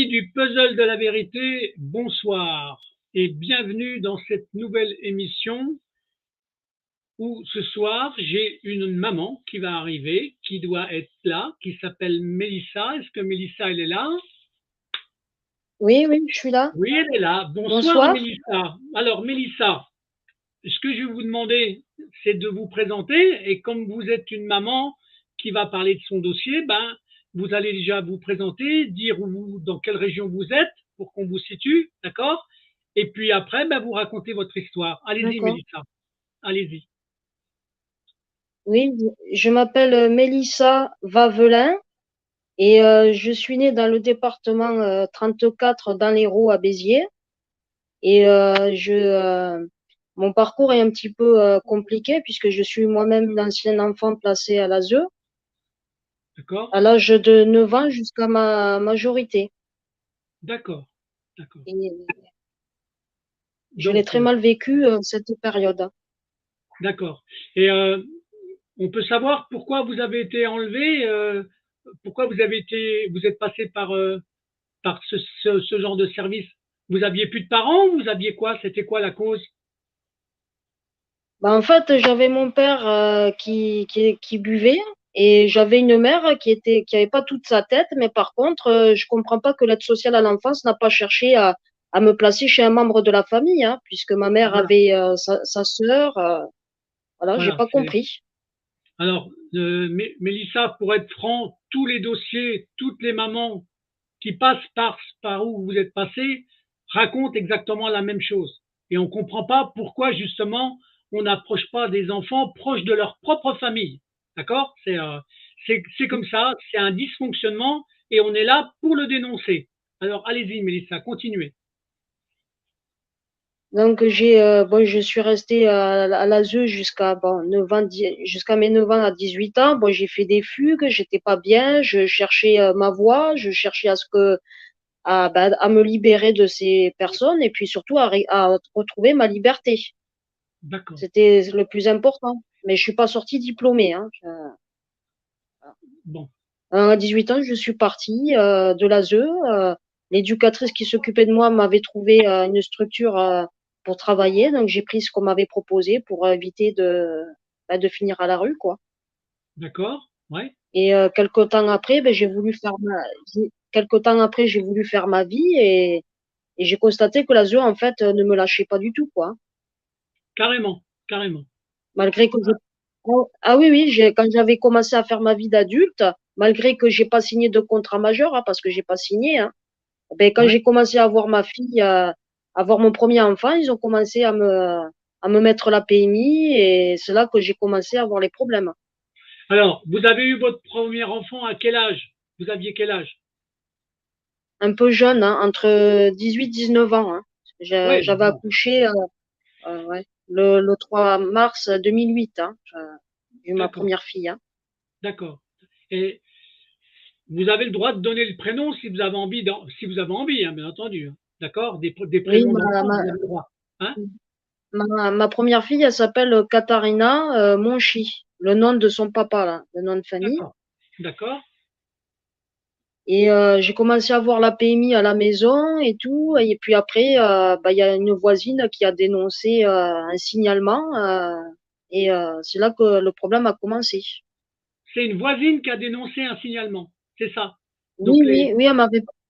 Amis du puzzle de la vérité, bonsoir et bienvenue dans cette nouvelle émission où ce soir j'ai une maman qui va arriver, qui doit être là, qui s'appelle Mélissa. Est-ce que Mélissa elle est là? Oui, oui, je suis là. Oui, elle est là. Bonsoir Bonsoir. Mélissa. Alors Mélissa, ce que je vais vous demander, c'est de vous présenter et comme vous êtes une maman qui va parler de son dossier, ben vous allez déjà vous présenter, dire dans quelle région vous êtes pour qu'on vous situe, d'accord? Et puis après, ben, vous racontez votre histoire. Allez-y, D'accord. Mélissa. Allez-y. Oui, je m'appelle Mélissa Vavelin et je suis née dans le département 34 dans l'Hérault à Béziers. Et mon parcours est un petit peu compliqué puisque je suis moi-même une ancienne enfant placée à l'ASE D'accord? à l'âge de 9 ans jusqu'à ma majorité. D'accord. D'accord. Et je l'ai Donc, très mal vécu cette période. d'accord. Et on peut savoir pourquoi vous avez été enlevé, pourquoi vous êtes passé par ce genre de service. Vous aviez plus de parents, vous aviez quoi? C'était quoi la cause? Bah, en fait, j'avais mon père qui buvait et j'avais une mère qui avait pas toute sa tête, mais par contre, je comprends pas que l'aide sociale à l'enfance n'a pas cherché à me placer chez un membre de la famille, hein, puisque ma mère Voilà, avait sa sœur. Voilà, j'ai voilà. pas compris. Alors, Mélissa, pour être franc, tous les dossiers, toutes les mamans qui passent par où vous êtes passé racontent exactement la même chose. Et on ne comprend pas pourquoi justement on n'approche pas des enfants proches de leur propre famille. D'accord? C'est comme ça, c'est un dysfonctionnement et on est là pour le dénoncer. Alors allez-y, Mélissa, continuez. Donc je suis restée à l'ASE jusqu'à bon, 9 ans, jusqu'à mes 9 ans à 18 ans. Bon, j'ai fait des fugues, j'étais pas bien, je cherchais ma voie, je cherchais à me libérer de ces personnes et puis surtout à retrouver ma liberté. D'accord. C'était le plus important. Mais je suis pas sortie diplômée, hein. Bon, À 18 ans, je suis partie de l'ASE. L'éducatrice qui s'occupait de moi m'avait trouvé une structure pour travailler, donc j'ai pris ce qu'on m'avait proposé pour éviter de finir à la rue, quoi. d'accord. Ouais, Et quelque temps après, ben, quelque temps après, j'ai voulu faire ma vie et j'ai constaté que l'ASE en fait ne me lâchait pas du tout, quoi. carrément, carrément. Malgré que ah oui, oui, quand j'avais commencé à faire ma vie d'adulte, malgré que j'ai pas signé de contrat majeur, hein, parce que j'ai pas signé, hein, ben, quand Ouais. j'ai commencé à avoir ma fille, à avoir mon premier enfant, ils ont commencé à me mettre la PMI et c'est là que j'ai commencé à avoir les problèmes. Alors, vous avez eu votre premier enfant à quel âge? Vous aviez quel âge? Un peu jeune, hein, entre 18 19 ans, hein. Ouais, J'avais bon, accouché ouais, le 3 mars 2008, hein. J'ai eu ma d'accord, première fille, hein. d'accord. Et vous avez le droit de donner le prénom si vous avez envie, si vous avez envie, hein, bien entendu. Hein. D'accord? Des Oui, prénoms d'enfants, vous avez le droit. Hein? ma première fille, elle s'appelle Katharina Monchi, le nom de son papa, là, le nom de famille. D'accord. D'accord. Et j'ai commencé à voir la PMI à la maison et tout. Et puis après, bah, il y a une voisine qui a dénoncé un signalement. C'est là que le problème a commencé. C'est une voisine qui a dénoncé un signalement. C'est ça. Oui, Donc, oui, oui,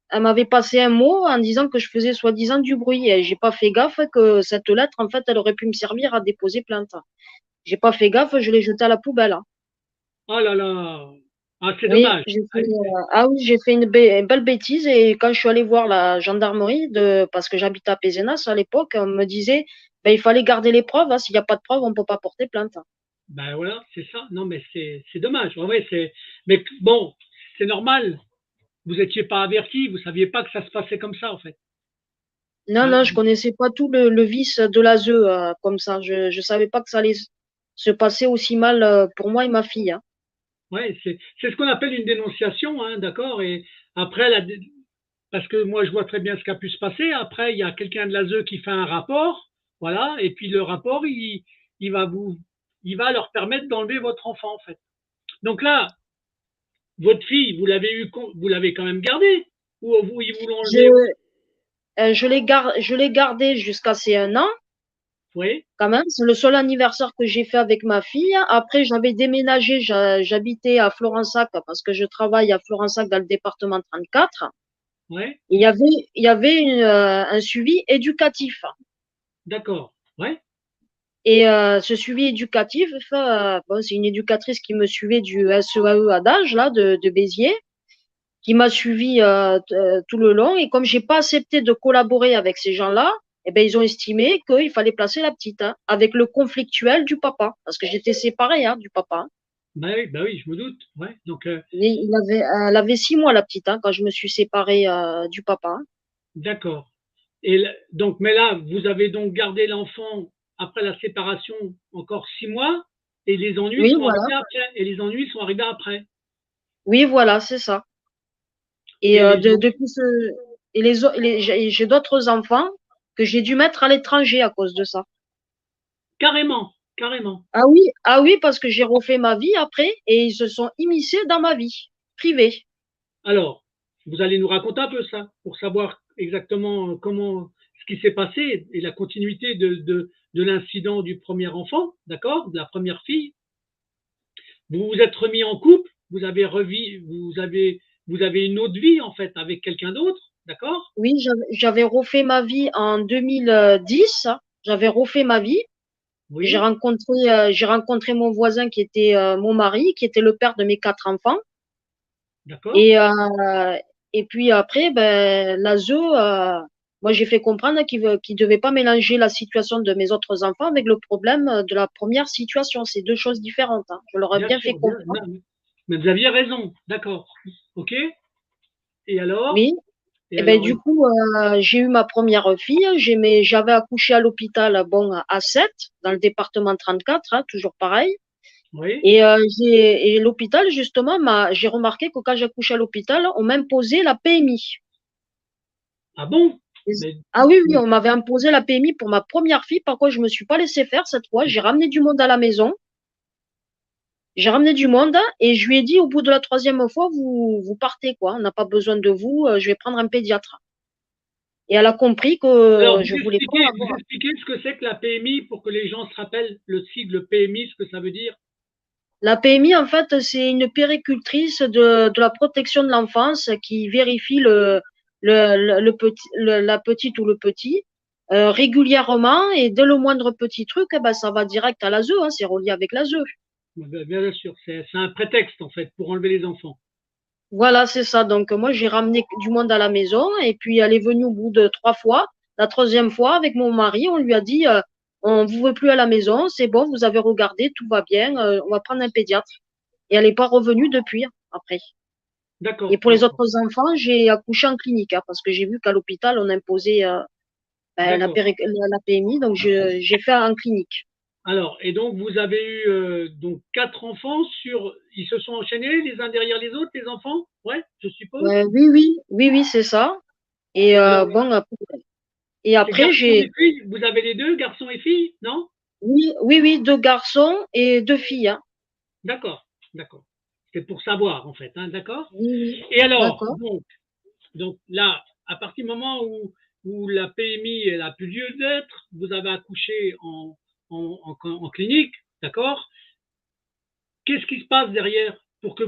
elle m'avait passé un mot en disant que je faisais soi-disant du bruit. Et j'ai pas fait gaffe que cette lettre, en fait, elle aurait pu me servir à déposer plainte. J'ai pas fait gaffe, je l'ai jetée à la poubelle, hein. oh là là. Ah, c'est Oui, dommage. ah oui, j'ai fait une belle bêtise et quand je suis allée voir la gendarmerie parce que j'habitais à Pézenas à l'époque, on me disait, ben, il fallait garder les preuves, hein. S'il n'y a pas de preuves, on peut pas porter plainte. Ben voilà, c'est ça. Non, mais c'est dommage. Ouais, mais bon, c'est normal. Vous n'étiez pas averti, vous ne saviez pas que ça se passait comme ça, en fait. Non, Hein? non, je connaissais pas tout le vice de l'ASE, comme ça. Je savais pas que ça allait se passer aussi mal, pour moi et ma fille, hein. Ouais, c'est ce qu'on appelle une dénonciation, hein, d'accord? Et après, parce que moi, je vois très bien ce qui a pu se passer. Après, il y a quelqu'un de l'ASE qui fait un rapport, voilà, et puis le rapport, il va il va leur permettre d'enlever votre enfant, en fait. Donc là, votre fille, vous l'avez quand même gardée. ou ils vous l'ont Je, enlevé? je l'ai gardé jusqu'à ses 1 an, Oui, quand même. C'est le seul anniversaire que j'ai fait avec ma fille. Après, j'avais déménagé, j'habitais à Florensac parce que je travaille à Florensac dans le département 34. oui, Il y avait un suivi éducatif. d'accord. Ouais, Et ce suivi éducatif, bon, c'est une éducatrice qui me suivait du SEAE Adage, là, de Béziers, qui m'a suivi tout le long. Et comme j'ai pas accepté de collaborer avec ces gens-là, eh ben, ils ont estimé qu'il fallait placer la petite, hein, avec le conflictuel du papa, parce que j'étais séparée, hein, du papa. bah oui, je me doute. Ouais, donc, Elle avait 6 mois, la petite, hein, quand je me suis séparée du papa. d'accord. Donc, mais là, vous avez donc gardé l'enfant après la séparation encore 6 mois, et les ennuis Oui, sont voilà. arrivés après. Et les ennuis sont arrivés après. Oui, voilà, c'est ça. Et Et les gens, depuis et j'ai d'autres enfants que j'ai dû mettre à l'étranger à cause de ça. carrément, carrément. Ah oui, parce que j'ai refait ma vie après et ils se sont immiscés dans ma vie privée. Alors, vous allez nous raconter un peu ça pour savoir exactement comment ce qui s'est passé et la continuité de l'incident du premier enfant, d'accord, de la première fille. Vous vous êtes remis en couple, vous avez une autre vie en fait avec quelqu'un d'autre, d'accord? Oui, j'avais refait ma vie en 2010. J'avais refait ma vie. Oui, J'ai rencontré mon voisin qui était mon mari, qui était le père de mes 4 enfants. d'accord. Et, et puis après, ben, l'ASE, moi j'ai fait comprendre qu'il devait pas mélanger la situation de mes autres enfants avec le problème de la première situation. C'est deux choses différentes, hein. Je leur ai Bien bien fait sûr, bien, comprendre. non, mais vous aviez raison, d'accord. Ok. Et alors? Oui. Et Et ben alors? du coup, j'ai eu ma première fille. J'avais accouché à l'hôpital, bon, à 7, dans le département 34, hein, toujours pareil. Oui. Et, et l'hôpital, justement, j'ai remarqué que quand j'accouchais à l'hôpital, on m'imposait la PMI. Ah bon? Mais, Ah oui, oui, mais- on m'avait imposé la PMI pour ma première fille. Par contre, je me suis pas laissé faire cette fois. J'ai ramené du monde à la maison. J'ai ramené du monde et je lui ai dit au bout de la troisième fois, vous partez, quoi. On n'a pas besoin de vous. Je vais prendre un pédiatre. Et elle a compris alors, que je voulais pas vous avoir. expliquez ce que c'est que la PMI pour que les gens se rappellent le sigle PMI, ce que ça veut dire? La PMI, en fait, c'est une péricultrice de la protection de l'enfance qui vérifie la petite ou le petit régulièrement et dès le moindre petit truc, eh ben, ça va direct à l'ASE, hein, c'est relié avec l'ASE. Bien sûr, c'est un prétexte en fait pour enlever les enfants. Voilà, c'est ça. Donc, moi, j'ai ramené du monde à la maison et puis elle est venue au bout de 3 fois. La troisième fois, avec mon mari, on lui a dit, on vous veut plus à la maison, c'est bon, vous avez regardé, tout va bien, on va prendre un pédiatre. Et elle n'est pas revenue depuis, après. Et D'accord, pour les d'accord, autres enfants, j'ai accouché en clinique, hein, parce que j'ai vu qu'à l'hôpital, on imposait ben, d'accord. la PMI, donc j'ai fait en clinique. Alors, et donc vous avez eu donc 4 enfants ils se sont enchaînés les uns derrière les autres, les enfants? Ouais, je suppose. Oui, oui, oui, oui, c'est ça. Et Alors, bon, et c'est après, garçons et filles, vous avez les deux, garçons et filles, non? oui, oui, oui, 2 garçons et 2 filles, hein. D'accord, d'accord. C'est pour savoir en fait, hein, d'accord? Oui, oui, Et alors, d'accord. donc là, à partir du moment où la PMI elle a plus lieu d'être, vous avez accouché en clinique, d'accord? Qu'est-ce qui se passe derrière pour que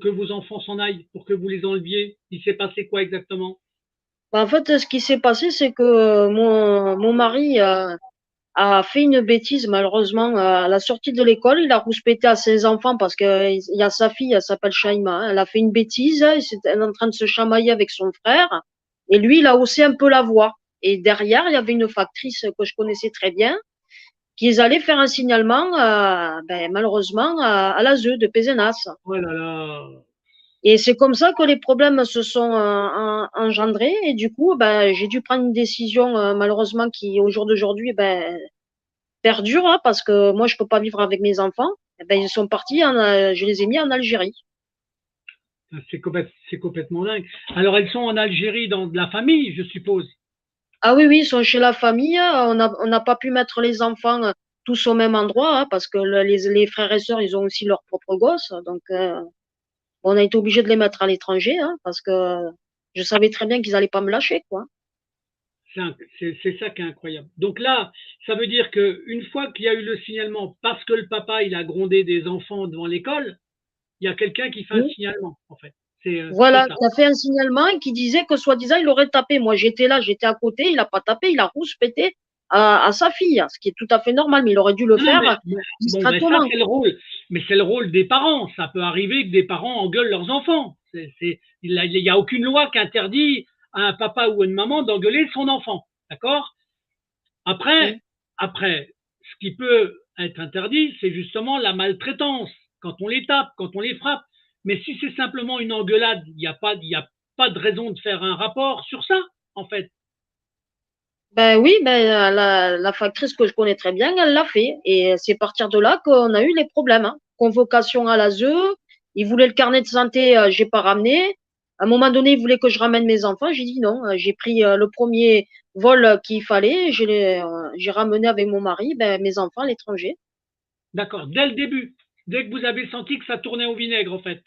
vos enfants s'en aillent, pour que vous les enleviez? Il s'est passé quoi exactement? Ben, en fait, ce qui s'est passé, c'est que mon mari a fait une bêtise, malheureusement, à la sortie de l'école. Il a rouspété à ses enfants parce qu'il y a sa fille, elle s'appelle Shaima, hein. Elle a fait une bêtise, elle est en train de se chamailler avec son frère. Et lui, il a haussé un peu la voix. Et derrière, il y avait une factrice que je connaissais très bien, qui allaient faire un signalement, ben, malheureusement, à l'ASE de Pézenas. Oh là là, Et c'est comme ça que les problèmes se sont engendrés. Et du coup, ben, j'ai dû prendre une décision, malheureusement, qui, au jour d'aujourd'hui, ben, perdure, hein, parce que moi, je peux pas vivre avec mes enfants. Eh ben, ils sont partis, je les ai mis en Algérie. c'est complètement dingue. Alors elles sont en Algérie dans de la famille, je suppose. Ah oui, oui, ils sont chez la famille. On n'a pas pu mettre les enfants tous au même endroit, hein, parce que les frères et sœurs, ils ont aussi leurs propres gosses. Donc, on a été obligé de les mettre à l'étranger, hein, parce que Je savais très bien qu'ils allaient pas me lâcher, quoi. C'est ça qui est incroyable. Donc là, ça veut dire qu'une fois qu'il y a eu le signalement, parce que le papa il a grondé des enfants devant l'école, il y a quelqu'un qui fait un Oui. signalement, en fait. C'est Voilà, ça. qui a fait un signalement et qui disait que soi-disant il aurait tapé. Moi, j'étais là, j'étais à côté, il a pas tapé, il a rouspété à sa fille, ce qui est tout à fait normal, mais il aurait dû le Non, non, faire bon, ben ça, discrètement. c'est le rôle. Mais c'est le rôle des parents. Ça peut arriver que des parents engueulent leurs enfants. Il n'y a aucune loi qui interdit à un papa ou à une maman d'engueuler son enfant. D'accord? Après, Oui. après, ce qui peut être interdit, c'est justement la maltraitance. Quand on les tape, quand on les frappe. Mais si c'est simplement une engueulade, il y a pas de raison de faire un rapport sur ça, en fait. Ben oui, ben la factrice que je connais très bien, elle l'a fait. Et c'est à partir de là qu'on a eu les problèmes, hein. Convocation à l'ASE, ils voulaient le carnet de santé, j'ai pas ramené. À un moment donné, ils voulaient que je ramène mes enfants, j'ai dit non. J'ai pris le premier vol qu'il fallait, j'ai ramené avec mon mari ben, mes enfants à l'étranger. D'accord. Dès le début. Dès que vous avez senti que ça tournait au vinaigre, en fait.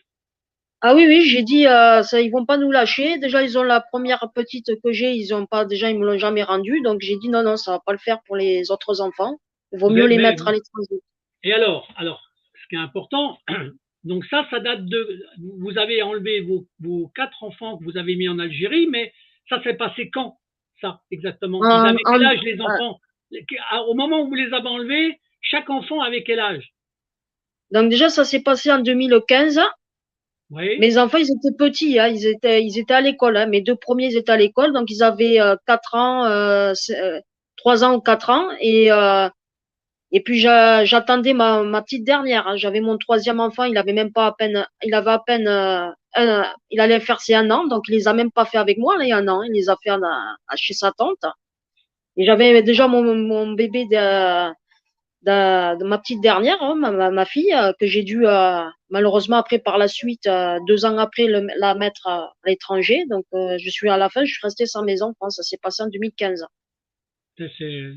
Ah oui, oui, j'ai dit, ça, ils vont pas nous lâcher. Déjà, ils ont la première petite que j'ai, ils me l'ont jamais rendue. Donc, j'ai dit, non, non, ça va pas le faire pour les autres enfants. Il vaut Vous mieux avez- les mais, mettre à l'étranger. et alors, ce qui est important, donc ça date de, vous avez enlevé vos quatre enfants que vous avez mis en Algérie, mais ça s'est passé quand, ça, exactement? Ils En- avaient quel en- âge, les enfants? Au moment où vous les avez enlevés, chaque enfant avait quel âge? donc, déjà, ça s'est passé en 2015. Oui, Mes enfants, ils étaient petits, hein, ils étaient à l'école, hein. Mes deux premiers, ils étaient à l'école. Donc, ils avaient 4 ans, 3 ans ou 4 ans. Et puis j'attendais ma petite dernière, hein. J'avais mon troisième enfant, il avait même pas à peine, il avait à peine, il allait faire ses 1 an, donc il les a même pas fait avec moi, là, il y a 1 an. Il les a fait chez sa tante. Et j'avais déjà mon bébé de ma petite dernière, hein, ma fille, que j'ai dû, malheureusement après par la suite, 2 ans après, la mettre à l'étranger. Donc je suis à la fin, je suis restée sans mes enfants. Ça s'est passé en 2015. c'est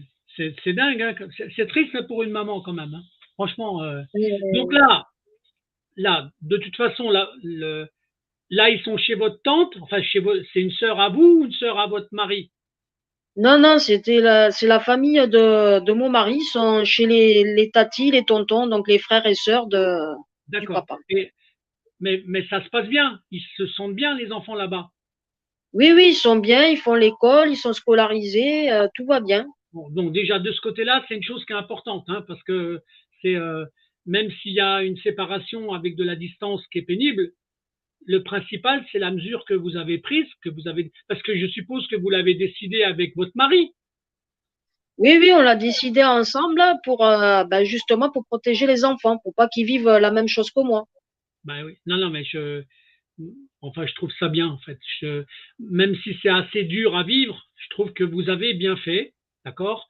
c'est dingue, hein, c'est triste pour une maman quand même, hein. Franchement. Donc Euh, là, de toute façon, là, ils sont chez votre tante, enfin, c'est une sœur à vous ou une sœur à votre mari? Non, non, c'est la famille de mon mari. Ils sont chez les tatis, les tontons, donc les frères et sœurs du D'accord. papa. Mais ça se passe bien. Ils se sentent bien, les enfants là-bas. Oui, oui, ils sont bien, ils font l'école, ils sont scolarisés, tout va bien. Bon, donc déjà, de ce côté-là, c'est une chose qui est importante, hein, parce que c'est même s'il y a une séparation avec de la distance qui est pénible, le principal, c'est la mesure que vous avez prise, parce que je suppose que vous l'avez décidé avec votre mari. Oui, oui, on l'a décidé ensemble pour ben, justement pour protéger les enfants, pour pas qu'ils vivent la même chose que moi. Ben oui. Non, non, mais enfin, je trouve ça bien, en fait. Même si c'est assez dur à vivre, je trouve que vous avez bien fait, d'accord?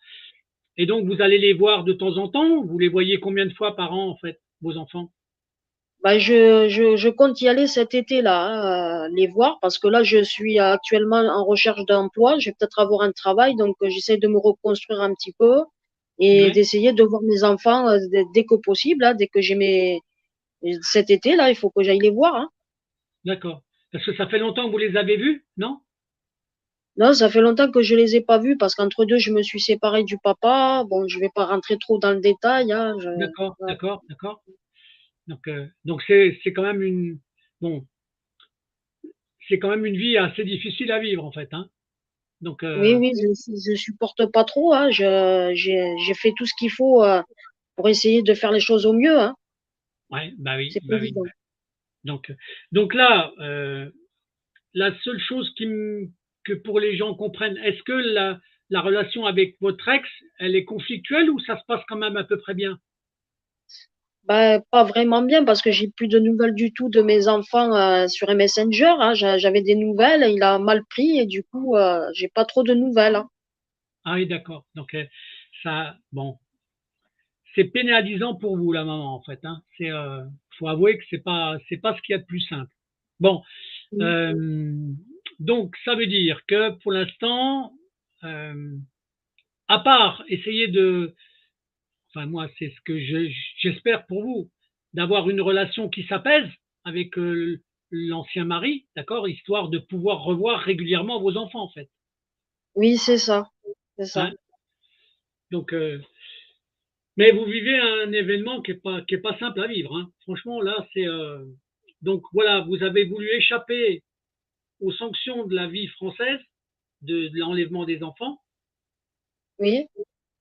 Et donc, vous allez les voir de temps en temps? Vous les voyez combien de fois par an, en fait, vos enfants? Ben, je compte y aller cet été-là, hein, les voir, parce que là, je suis actuellement en recherche d'emploi. Je vais peut-être avoir un travail, donc j'essaie de me reconstruire un petit peu et Ouais, d'essayer de voir mes enfants dès que possible, hein, dès que j'ai cet été, là, il faut que j'aille les voir, hein. d'accord. Parce que ça fait longtemps que vous les avez vus, non? Non, ça fait longtemps que je les ai pas vus parce qu'entre deux, je me suis séparée du papa. Bon, je vais pas rentrer trop dans le détail, hein, D'accord, voilà. d'accord, d'accord. Donc c'est quand même bon, c'est quand même une vie assez difficile à vivre, en fait, hein. Donc, Oui, oui, je supporte pas trop, hein. J'ai fait tout ce qu'il faut pour essayer de faire les choses au mieux, hein. ouais, bah oui, C'est pas bah oui. évident. Donc, donc là, la seule chose que pour les gens comprennent, est-ce que la relation avec votre ex, elle est conflictuelle ou ça se passe quand même à peu près bien? Bah, pas vraiment bien parce que j'ai plus de nouvelles du tout de mes enfants sur Messenger, hein. J'avais des nouvelles, il a mal pris et du coup, j'ai pas trop de nouvelles, hein. Ah oui, d'accord. Donc, bon, c'est pénalisant pour vous, la maman, en fait, hein. Faut avouer que c'est pas ce qu'il y a de plus simple. Bon, Mm. euh, donc ça veut dire que pour l'instant, euh, à part essayer enfin moi, c'est ce que j'espère pour vous, d'avoir une relation qui s'apaise avec l'ancien mari, d'accord, histoire de pouvoir revoir régulièrement vos enfants, en fait. Oui, c'est ça. C'est ça. Hein. Donc, mais vous vivez un événement qui est pas simple à vivre. Hein. Franchement, là, c'est donc voilà, vous avez voulu échapper aux sanctions de la vie française, de l'enlèvement des enfants, Oui.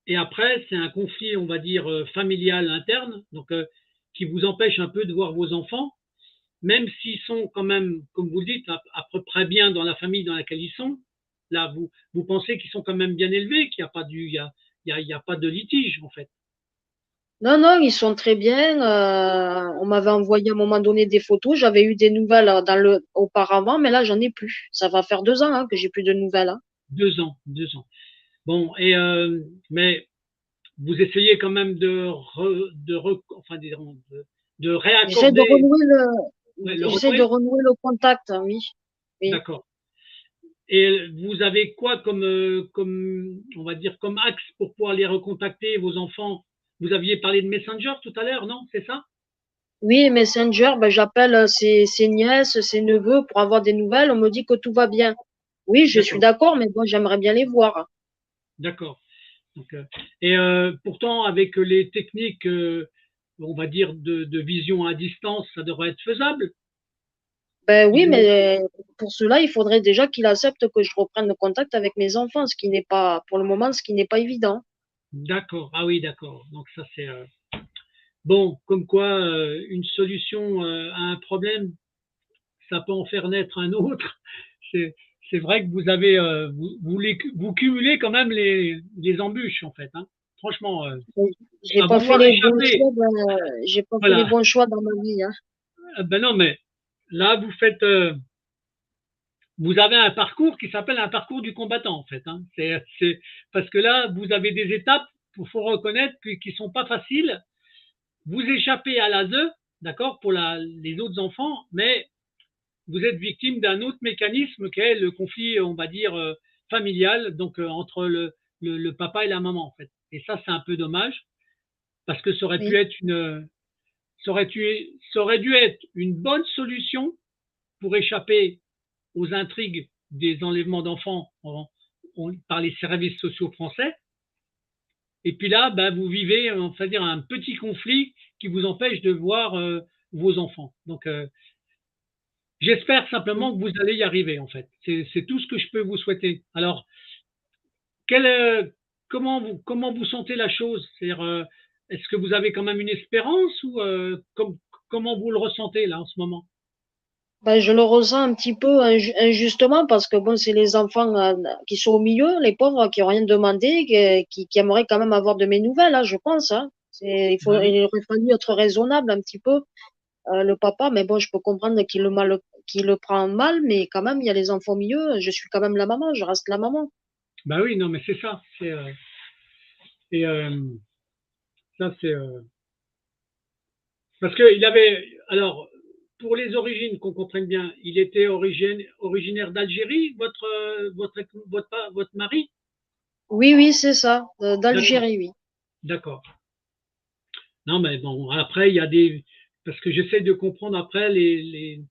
et après, c'est un conflit, on va dire, familial interne, donc qui vous empêche un peu de voir vos enfants, même s'ils sont quand même, comme vous le dites, à peu près bien dans la famille dans laquelle ils sont. Là, vous pensez qu'ils sont quand même bien élevés, qu'il n'y a pas il y a pas de litige, en fait. Non, non, ils sont très bien. On m'avait envoyé à un moment donné des photos. J'avais eu des nouvelles auparavant, mais là, j'en ai plus. Ça va faire 2 ans hein, que j'ai plus de nouvelles. Hein. 2 ans, 2 ans. Bon, et mais vous essayez quand même enfin, de J'essaie de réaccorder, renouer ouais, le j'essaie de renouer. renouer le contact. Hein, oui, oui. D'accord. Et vous avez quoi comme, on va dire, comme axe pour pouvoir les recontacter, vos enfants? Vous aviez parlé de Messenger tout à l'heure, non? C'est ça? Oui, Messenger, ben, j'appelle ses nièces, ses neveux pour avoir des nouvelles. On me dit que tout va bien. Oui, je suis D'accord, d'accord, mais bon, j'aimerais bien les voir. d'accord. Donc, et pourtant, avec les techniques, on va dire, de vision à distance, ça devrait être faisable. Ben oui, Ils- mais pour cela, il faudrait déjà qu'il accepte que je reprenne le contact avec mes enfants, ce qui n'est pas, pour le moment, ce qui n'est pas évident. D'accord. Ah oui, d'accord. Donc ça, c'est bon, comme quoi une solution à un problème, ça peut en faire naître un autre. C'est, c'est vrai que vous avez, vous cumulez quand même les embûches, en fait. Hein. Franchement, J'ai à pas fait vouloir les bons échapper, choix j'ai pas fait les voilà. bons choix dans ma vie, hein. Ben non, mais là, vous avez un parcours qui s'appelle un parcours du combattant, en fait. Hein. Parce que là, vous avez des étapes, il faut reconnaître, qui sont pas faciles. Vous échappez à l'ASE, d'accord, pour les autres enfants, mais vous êtes victime d'un autre mécanisme qui est le conflit, on va dire, familial, donc entre le papa et la maman, en fait. Et ça, c'est un peu dommage, parce que Oui, ça aurait dû être une bonne solution pour échapper aux intrigues des enlèvements d'enfants par les services sociaux français. Et puis là, ben, vous vivez, on va dire, un petit conflit qui vous empêche de voir vos enfants. Donc, j'espère oui. simplement que vous allez y arriver, en fait. C'est tout ce que je peux vous souhaiter. Alors, comment vous sentez la chose? C'est-à-dire, est-ce que vous avez quand même une espérance ou comment vous le ressentez là en ce moment? Ben, je le ressens un petit peu injustement parce que bon, c'est les enfants qui sont au milieu, les pauvres qui ont rien demandé, qui aimeraient quand même avoir de mes nouvelles, hein, je pense, hein. Ben oui. Il aurait fallu être raisonnable un petit peu, le papa, mais bon, je peux comprendre qu'il le prend mal, mais quand même, il y a les enfants au milieu, je suis quand même la maman, je reste la maman. Ben oui, non, mais c'est ça. Et ça, c'est parce qu'il avait. Alors, pour les origines, qu'on comprenne bien, il était originaire d'Algérie, votre mari? Oui, oui, c'est ça, D'accord, d'Algérie, oui. d'accord. Non, mais bon, après, il y a des. Parce que j'essaie de comprendre après les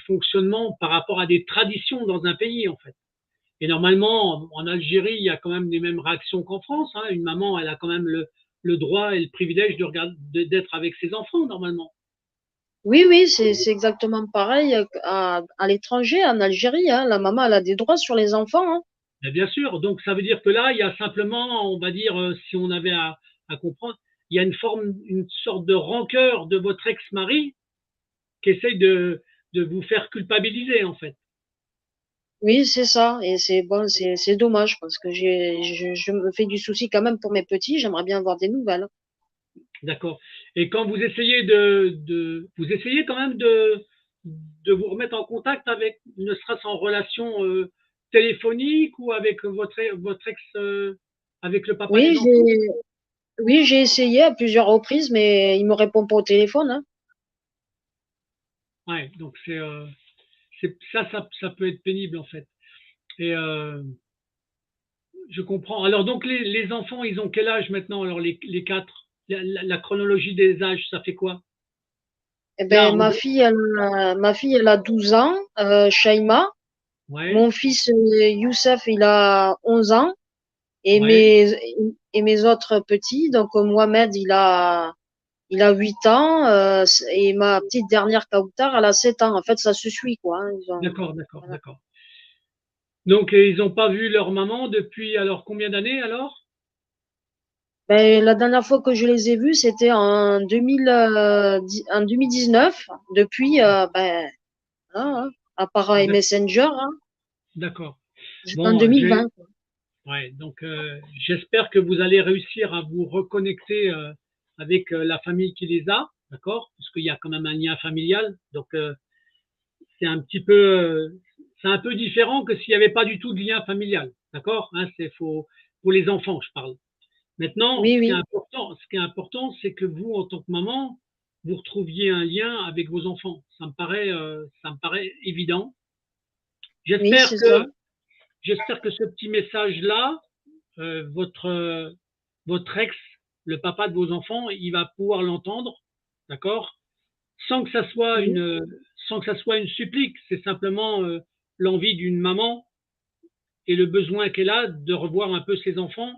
fonctionnements par rapport à des traditions dans un pays, en fait. Et normalement, en Algérie, il y a quand même les mêmes réactions qu'en France. Hein. Une maman, elle a quand même le droit et le privilège d'être avec ses enfants, normalement. Oui, oui, c'est exactement pareil à l'étranger, en Algérie, hein. La maman, elle a des droits sur les enfants, hein. Mais bien sûr. Donc, ça veut dire que là, il y a simplement, on va dire, si on avait à comprendre, il y a une sorte de rancœur de votre ex-mari qui essaye de vous faire culpabiliser, en fait. Oui, c'est ça. Et c'est bon, c'est dommage parce que je me fais du souci quand même pour mes petits. J'aimerais bien avoir des nouvelles. D'accord. Et quand vous essayez vous essayez quand même de vous remettre en contact avec, ne serait-ce en relation téléphonique ou avec votre ex, avec le papa des Oui, enfants? oui, j'ai essayé à plusieurs reprises, mais il me répond pas au téléphone, hein. Ouais, donc ça peut être pénible en fait. Et je comprends. Alors donc les enfants, ils ont quel âge maintenant? Alors les quatre, la chronologie des âges, ça fait quoi? Eh Là, ben, ma fille, elle a 12 ans, Shaima. ouais, Mon fils, Youssef, il a 11 ans. Et ouais, mes autres petits, donc Mohamed, il a 8 ans, et ma petite dernière Kautar, elle a 7 ans. En fait, ça se suit, quoi, hein, d'accord, d'accord, voilà. d'accord. Donc, ils n'ont pas vu leur maman depuis alors combien d'années alors? Ben, la dernière fois que je les ai vus, c'était en 2019. Depuis, ben, voilà, hein, à part D'ac- Messenger, hein, D'accord. jusqu'en Bon, 2020. ouais, donc j'espère que vous allez réussir à vous reconnecter avec la famille qui les a, d'accord? Parce qu'il y a quand même un lien familial, donc c'est un petit peu, c'est un peu différent que s'il n'y avait pas du tout de lien familial, d'accord? Hein, c'est faut pour les enfants, je parle. Maintenant, Oui, oui, ce qui est important, c'est que vous, en tant que maman, vous retrouviez un lien avec vos enfants. Ça me paraît évident. oui, J'espère c'est ça. que, j'espère que ce petit message-là, votre, votre ex, le papa de vos enfants, il va pouvoir l'entendre, d'accord? Sans que ça soit Oui, sans que ça soit une supplique. C'est simplement l'envie d'une maman et le besoin qu'elle a de revoir un peu ses enfants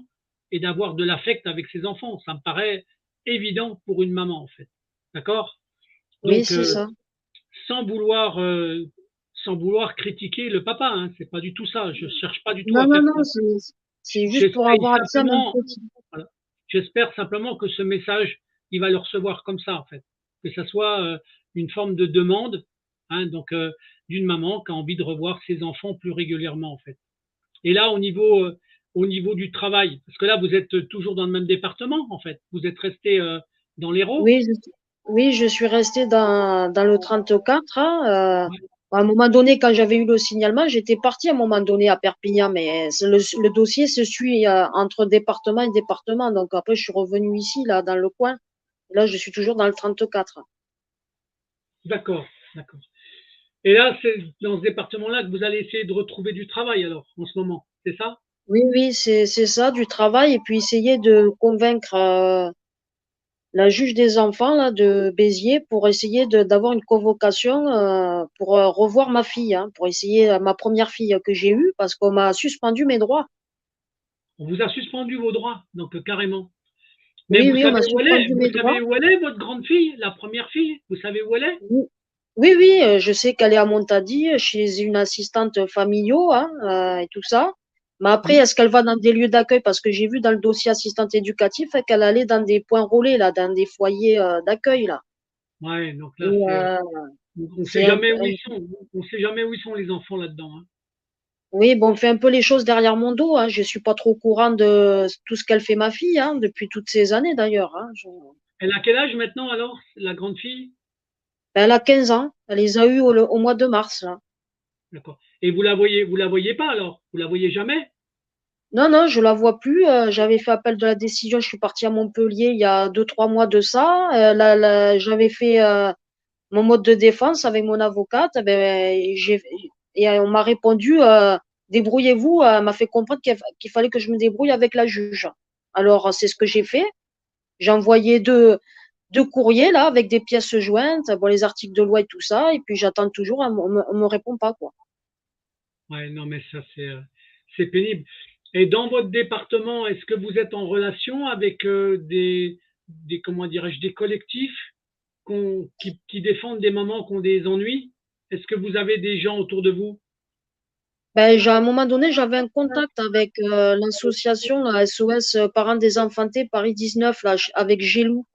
et d'avoir de l'affect avec ses enfants. Ça me paraît évident pour une maman, en fait. D'accord? oui, Donc, c'est ça. sans vouloir, euh, sans vouloir critiquer le papa, hein, c'est pas du tout ça. Je cherche pas du tout Non, à non, faire non, ça. c'est juste pour J'essaye avoir accès à mon simplement, petit. voilà. J'espère simplement que ce message, il va le recevoir comme ça, en fait. Que ça soit une forme de demande, hein, donc d'une maman qui a envie de revoir ses enfants plus régulièrement, en fait. Et là, au niveau du travail, parce que là, vous êtes toujours dans le même département, en fait. Vous êtes resté dans l'Hérault. Oui, oui, je suis restée dans le 34, hein. Ouais. À un moment donné, quand j'avais eu le signalement, j'étais partie à un moment donné à Perpignan, mais le dossier se suit entre département et département. Donc après, je suis revenue ici, là, dans le coin. Là, je suis toujours dans le 34. D'accord, d'accord. Et là, c'est dans ce département-là que vous allez essayer de retrouver du travail, alors, en ce moment. C'est ça? Oui, oui, c'est ça, du travail. Et puis essayer de convaincre la juge des enfants là, de Béziers pour essayer d'avoir une convocation pour revoir ma fille, hein, pour essayer ma première fille que j'ai eue, parce qu'on m'a suspendu mes droits. On vous a suspendu vos droits, donc carrément. Mais Oui, vous oui, on savez m'a où elle est? suspendu Vous mes droits. savez où elle est, votre grande fille, la première fille? Vous savez où elle est? Oui, oui, oui, je sais qu'elle est à Montady, chez une assistante familiale, hein, et tout ça. Mais après, Hmm. est-ce qu'elle va dans des lieux d'accueil? Parce que j'ai vu dans le dossier assistante éducative qu'elle allait dans des points relais, là, dans des foyers d'accueil, là. Ouais, donc Et là, on sait c'est jamais où ils sont. On sait jamais où ils sont les enfants là-dedans, hein. oui, bon, on fait un peu les choses derrière mon dos, hein. Je suis pas trop au courant de tout ce qu'elle fait ma fille, hein, depuis toutes ces années d'ailleurs, hein. Elle a quel âge maintenant alors, la grande fille? Ben, elle a 15 ans. Elle les a eus au mois de mars, là. D'accord. Et vous la voyez pas alors? Vous la voyez jamais? Non, non, je la vois plus. J'avais fait appel de la décision. Je suis partie à Montpellier il y a 2, 3 mois de ça. J'avais fait mon mode de défense avec mon avocate. Et on m'a répondu, débrouillez-vous. Elle m'a fait comprendre qu'il fallait que je me débrouille avec la juge. Alors, c'est ce que j'ai fait. J'ai envoyé deux courriers là avec des pièces jointes, bon, les articles de loi et tout ça. Et puis j'attends toujours. On me répond pas, quoi. Ouais, non, mais ça c'est pénible. Et dans votre département, est-ce que vous êtes en relation avec des comment dirais-je, des collectifs qui défendent des mamans qui ont des ennuis? Est-ce que vous avez des gens autour de vous? Ben, à un moment donné, j'avais un contact avec l'association la SOS Parents désenfantés Paris 19 là, avec Gélou.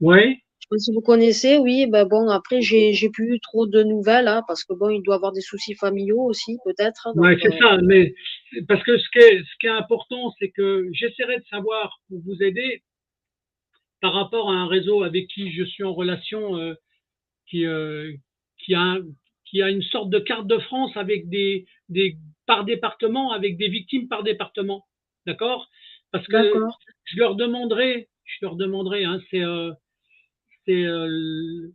Oui, Je sais pas si vous connaissez, oui. Ben bon, après, j'ai plus eu trop de nouvelles, hein, parce que bon, il doit avoir des soucis familiaux aussi, peut-être. Donc, ouais, c'est ça. Mais parce que ce qui est important, c'est que j'essaierai de savoir pour vous aider par rapport à un réseau avec qui je suis en relation qui, qui, a qui a une sorte de carte de France avec des par département, avec des victimes par département. D'accord? Parce que d'accord. je leur demanderai, hein, c'est je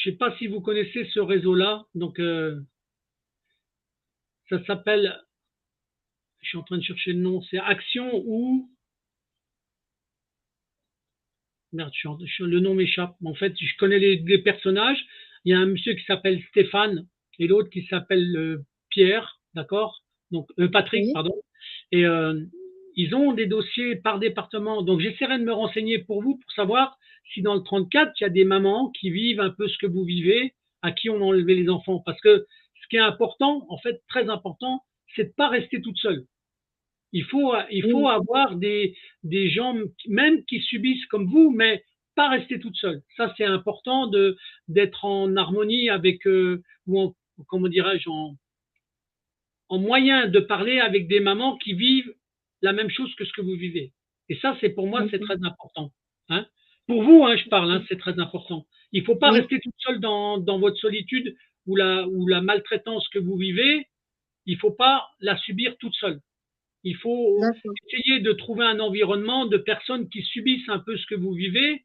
sais pas si vous connaissez ce réseau-là. Donc, ça s'appelle, je suis en train de chercher le nom, c'est Action ou Merde, le nom m'échappe. En fait, je connais les personnages. Il y a un monsieur qui s'appelle Stéphane et l'autre qui s'appelle Pierre, d'accord? Donc Patrick, Oui, pardon. Et ils ont des dossiers par département. Donc j'essaierai de me renseigner pour vous pour savoir si dans le 34, il y a des mamans qui vivent un peu ce que vous vivez, à qui on a enlevé les enfants. Parce que ce qui est important, en fait, très important, c'est de pas rester toute seule. Il faut oui, avoir des gens, même qui subissent comme vous, mais pas rester toute seule. Ça, c'est important d'être en harmonie avec, ou en, comment dirais-je, en moyen de parler avec des mamans qui vivent la même chose que ce que vous vivez. Et ça, c'est pour moi, c'est d'accord. très important. Hein. Pour vous, hein, je parle, hein, c'est très important. Il ne faut pas Oui, rester toute seule dans votre solitude ou la maltraitance que vous vivez. Il ne faut pas la subir toute seule. Il faut d'accord. essayer de trouver un environnement de personnes qui subissent un peu ce que vous vivez,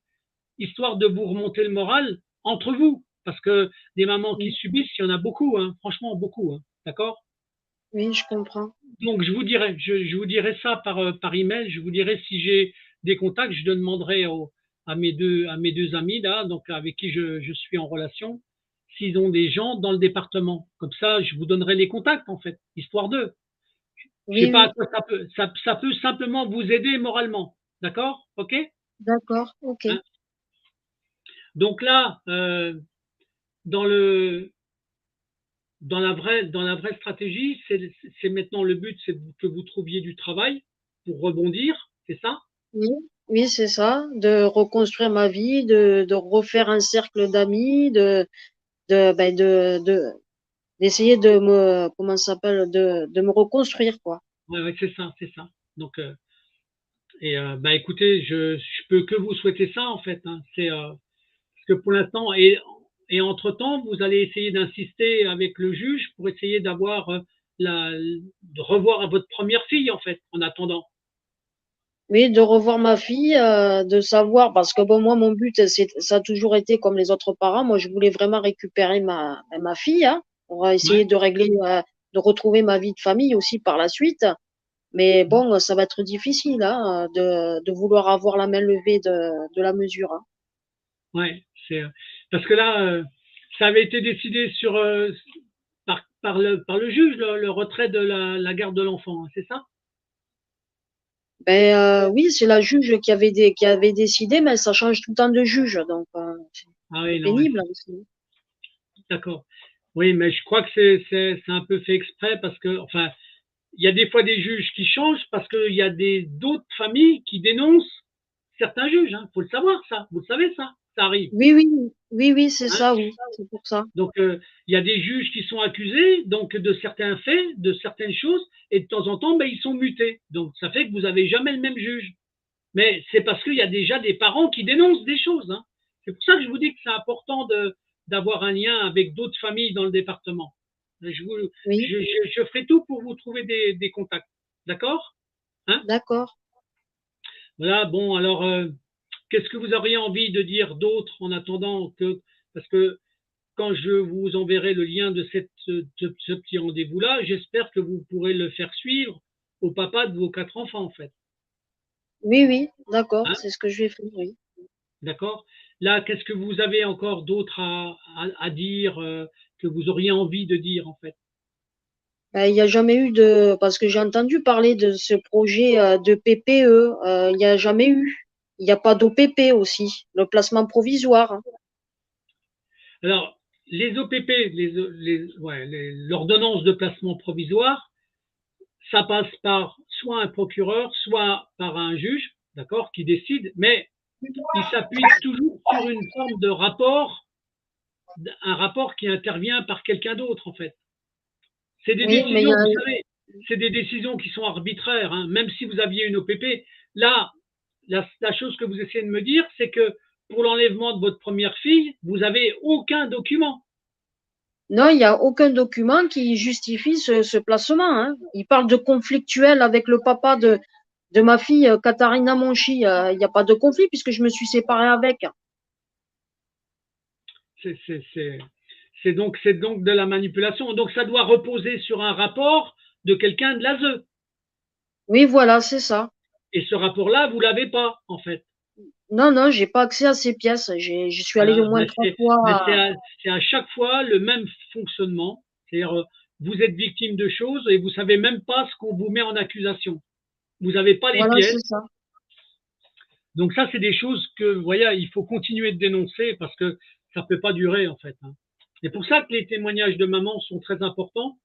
histoire de vous remonter le moral entre vous. Parce que des mamans qui Oui, subissent, il y en a beaucoup, hein, franchement beaucoup. Hein, d'accord. oui, je comprends. Donc je vous dirai ça par email. Je vous dirai si j'ai des contacts. Je demanderai à mes deux amis là, donc avec qui je suis en relation, s'ils ont des gens dans le département. Comme ça, je vous donnerai les contacts en fait, histoire d'eux. Je sais Oui, pas à oui, quoi ça peut. Ça peut simplement vous aider moralement. D'accord? OK? d'accord, ok. Hein. Donc là, dans le dans la vraie stratégie, c'est maintenant le but, c'est que vous trouviez du travail pour rebondir, c'est ça? Oui, oui, c'est ça, de reconstruire ma vie, de refaire un cercle d'amis, ben d'essayer de me, comment ça s'appelle, de me reconstruire, quoi. Ouais, ouais, c'est ça, c'est ça. Donc bah écoutez, je peux que vous souhaiter ça en fait. Hein. C'est parce que pour l'instant et entre temps, vous allez essayer d'insister avec le juge pour essayer d'avoir de revoir votre première fille en fait en attendant. Oui, de revoir ma fille, de savoir, parce que bon, moi, mon but, ça a toujours été comme les autres parents. Moi, je voulais vraiment récupérer ma fille, hein, pour essayer Ouais. de régler, de retrouver ma vie de famille aussi par la suite. Mais bon, ça va être difficile, hein, de vouloir avoir la main levée de la mesure, hein. Ouais, c'est parce que là, ça avait été décidé par le juge le retrait de la garde de l'enfant, hein, c'est ça? Ben oui, c'est la juge qui avait décidé, mais ça change tout le temps de juge, donc Ah c'est oui, non, ouais, pénible aussi. d'accord. Oui, mais je crois que c'est un peu fait exprès parce que enfin, il y a des fois des juges qui changent parce qu'il y a des d'autres familles qui dénoncent certains juges. Hein. Faut le savoir ça. Vous le savez ça. Ça arrive. Oui, oui, oui, oui, c'est Hein. ça, oui, c'est pour ça. Donc, il y a des juges qui sont accusés donc de certains faits, de certaines choses, et de temps en temps, ben, ils sont mutés. Donc, ça fait que vous n'avez jamais le même juge. Mais c'est parce qu'il y a déjà des parents qui dénoncent des choses. Hein. C'est pour ça que je vous dis que c'est important d'avoir un lien avec d'autres familles dans le département. Je, vous, Oui, je ferai tout pour vous trouver des contacts. D'accord. Hein. d'accord. Voilà, bon, alors, qu'est-ce que vous auriez envie de dire d'autre en attendant que. Parce que quand je vous enverrai le lien de ce petit rendez-vous-là, j'espère que vous pourrez le faire suivre au papa de vos 4 enfants, en fait. Oui, oui, d'accord, Hein. c'est ce que je vais faire, oui. D'accord. Là, qu'est-ce que vous avez encore d'autre à dire, que vous auriez envie de dire, en fait? Ben, il n'y a jamais eu de, parce que j'ai entendu parler de ce projet de PPE, il n'y a jamais eu. Il n'y a pas d'OPP aussi, le placement provisoire, hein. Alors, les OPP, l'ordonnance de placement provisoire, ça passe par soit un procureur, soit par un juge, d'accord, qui décide, mais il s'appuie toujours sur une forme de rapport, un rapport qui intervient par quelqu'un d'autre, en fait. C'est des Oui, mais il y décisions, a, vous savez, c'est des décisions qui sont arbitraires, hein, même si vous aviez une OPP. Là, la chose que vous essayez de me dire, c'est que pour l'enlèvement de votre première fille, vous n'avez aucun document. non, il n'y a aucun document qui justifie ce placement, hein. Il parle de conflictuel avec le papa de ma fille, Katharina Monchi. Il n'y a pas de conflit puisque je me suis séparée avec. C'est donc de la manipulation. Donc ça doit reposer sur un rapport de quelqu'un de l'ASE. Oui, voilà, c'est ça. Et ce rapport-là, vous l'avez pas, en fait. Non, non, j'ai pas accès à ces pièces. Je suis allée Voilà, au moins 3 fois. mais c'est à chaque fois le même fonctionnement. C'est-à-dire, vous êtes victime de choses et vous savez même pas ce qu'on vous met en accusation. Vous n'avez pas les Voilà, pièces. c'est ça. Donc ça, c'est des choses que, vous voyez, il faut continuer de dénoncer parce que ça peut pas durer, en fait, hein. C'est pour ça que les témoignages de maman sont très importants,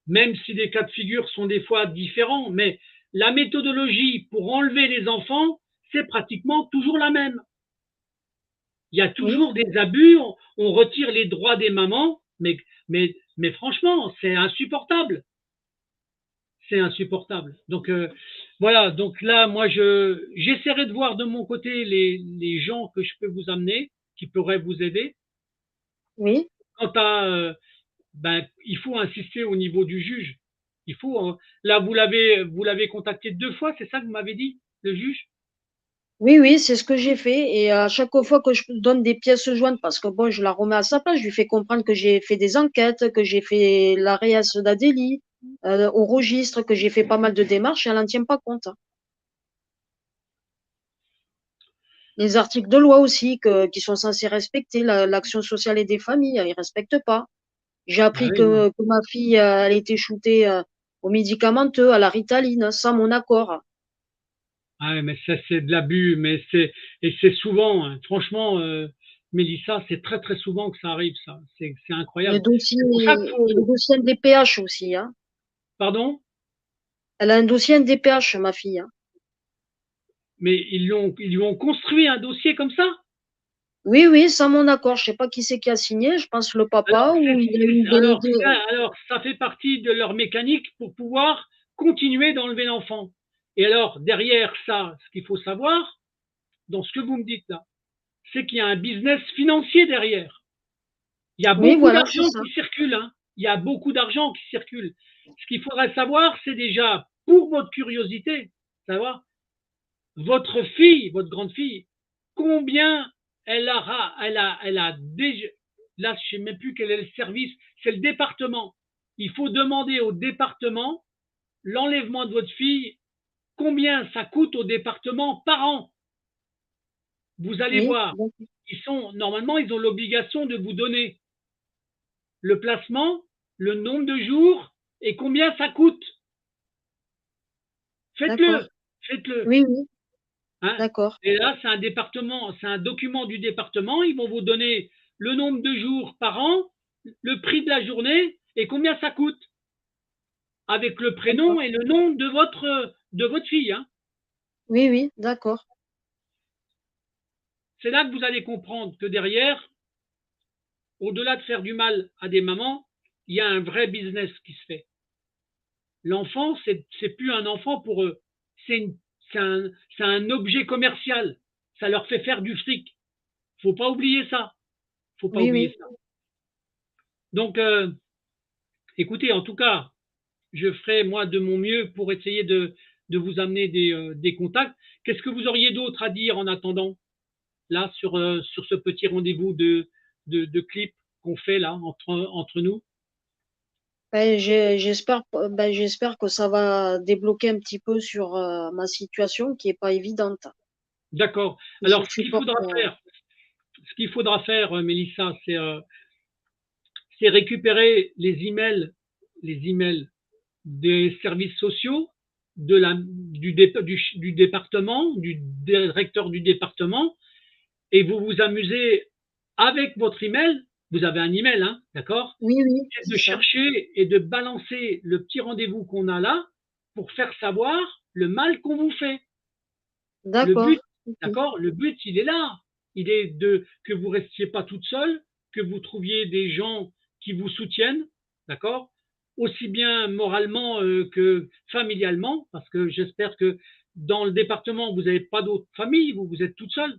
même si les cas de figure sont des fois différents, mais la méthodologie pour enlever les enfants, c'est pratiquement toujours la même. Il y a Oui. toujours des abus, on retire les droits des mamans, mais franchement, c'est insupportable. C'est insupportable. Donc voilà, donc là, moi, j'essaierai de voir de mon côté les gens que je peux vous amener, qui pourraient vous aider. Oui. Quant à, ben, il faut insister au niveau du juge. Il faut, là, vous l'avez contacté 2 fois, c'est ça que vous m'avez dit, le juge? Oui, oui, c'est ce que j'ai fait. Et à chaque fois que je donne des pièces jointes, parce que bon, je la remets à sa place, je lui fais comprendre que j'ai fait des enquêtes, que j'ai fait la réas d'Adélie, au registre, que j'ai fait pas mal de démarches, et elle n'en tient pas compte, hein. Les articles de loi aussi, qui sont censés respecter l'action sociale et des familles, ils respectent pas. J'ai Ah appris oui, non. que ma fille, elle était shootée aux médicamenteux, à la Ritaline, sans mon accord. Ah ouais, mais ça, c'est de l'abus, et c'est souvent, hein, franchement, Mélissa, c'est très très souvent que ça arrive, ça. C'est Le incroyable. dossier, C'est pour ça qu'il et le faut, dossier NDPH aussi, hein. pardon, Elle a un dossier NDPH, ma fille, hein. mais ils lui ont construit un dossier comme ça. Oui, oui, sans mon accord. Je sais pas qui c'est qui a signé. Je pense le papa ou il y a une déléguée. Alors, ça fait partie de leur mécanique pour pouvoir continuer d'enlever l'enfant. Et alors, derrière ça, ce qu'il faut savoir, dans ce que vous me dites là, c'est qu'il y a un business financier derrière. Il y a Oui, beaucoup voilà, c'est d'argent ça. qui circule, hein. Il y a beaucoup d'argent qui circule. Ce qu'il faudrait savoir, c'est déjà, pour votre curiosité, savoir, votre fille, votre grande fille, combien elle a déjà, là, je ne sais même plus quel est le service, c'est le département. Il faut demander au département l'enlèvement de votre fille, combien ça coûte au département par an. Vous allez Oui, voir, normalement, ils ont l'obligation de vous donner le placement, le nombre de jours et combien ça coûte. d'accord. Faites-le, faites-le, Oui, oui, hein. d'accord. Et là, c'est un département, c'est un document du département. Ils vont vous donner le nombre de jours par an, le prix de la journée et combien ça coûte, avec le D'accord. prénom et le nom de votre fille, hein. Oui, oui, d'accord. C'est là que vous allez comprendre que derrière, au-delà de faire du mal à des mamans, il y a un vrai business qui se fait. L'enfant, c'est plus un enfant pour eux. C'est une- c'est un objet commercial. Ça leur fait faire du fric. Faut pas oublier ça. Faut pas Oui, oublier oui. ça. Donc, écoutez, en tout cas, je ferai moi de mon mieux pour essayer de vous amener des contacts. Qu'est-ce que vous auriez d'autre à dire en attendant, là, sur ce petit rendez-vous de clip qu'on fait là entre nous? Ben, j'espère que ça va débloquer un petit peu sur ma situation qui est pas évidente. D'accord. Je Alors, supporte. ce qu'il faudra faire, Mélissa, c'est récupérer les emails des services sociaux, du département, du directeur du département, et vous vous amusez avec votre email. Vous avez un email, hein, d'accord? Oui, oui, De c'est ça. chercher et de balancer le petit rendez-vous qu'on a là pour faire savoir le mal qu'on vous fait. Le but, D'accord. Ok. d'accord? Le but, il est là. Il est que vous restiez pas toute seule, que vous trouviez des gens qui vous soutiennent, d'accord? Aussi bien moralement que familialement, parce que j'espère que dans le département, vous n'avez pas d'autres familles, vous êtes toute seule.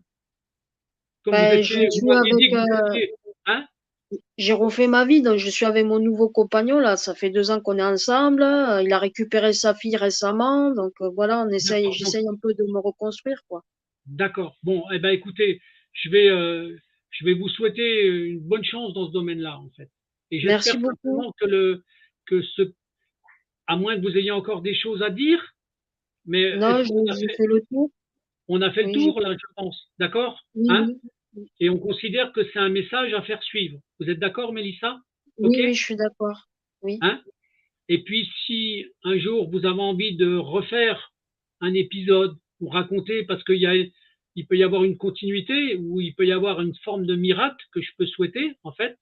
Comme Ben, je vous suis m'aviez avec. dit que vous étiez, hein? J'ai refait ma vie, donc je suis avec mon nouveau compagnon là. Ça fait 2 ans qu'on est ensemble. Il a récupéré sa fille récemment, donc voilà, D'accord. Donc, j'essaye un peu de me reconstruire, quoi. d'accord. Bon, eh ben, écoutez, je vais vous souhaiter une bonne chance dans ce domaine-là, en fait. Et Merci j'espère beaucoup. simplement que à moins que vous ayez encore des choses à dire, mais Non, j'ai fait le tour. On a fait le Oui, j'ai tour, là, je pense. D'accord? oui, Hein? oui. Et on considère que c'est un message à faire suivre. Vous êtes d'accord, Mélissa? OK? Oui, oui, je suis d'accord. Oui, Hein? Et puis, si un jour vous avez envie de refaire un épisode ou raconter, parce il peut y avoir une continuité ou il peut y avoir une forme de miracle que je peux souhaiter, en fait.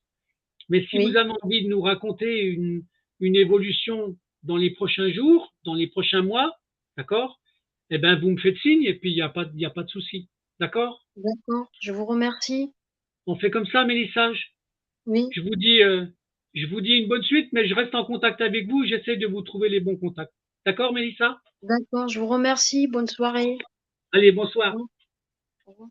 Mais si vous oui. avez envie de nous raconter une évolution dans les prochains jours, dans les prochains mois, d'accord? Eh ben, vous me faites signe et puis il y a pas de souci. D'accord? D'accord. Je vous remercie. On fait comme ça, Mélissa. Oui, Je vous dis, euh, je vous dis une bonne suite, mais je reste en contact avec vous. J'essaie de vous trouver les bons contacts. D'accord, Mélissa? d'accord. Je vous remercie. Bonne soirée. Allez, Au bonsoir. revoir. Au revoir.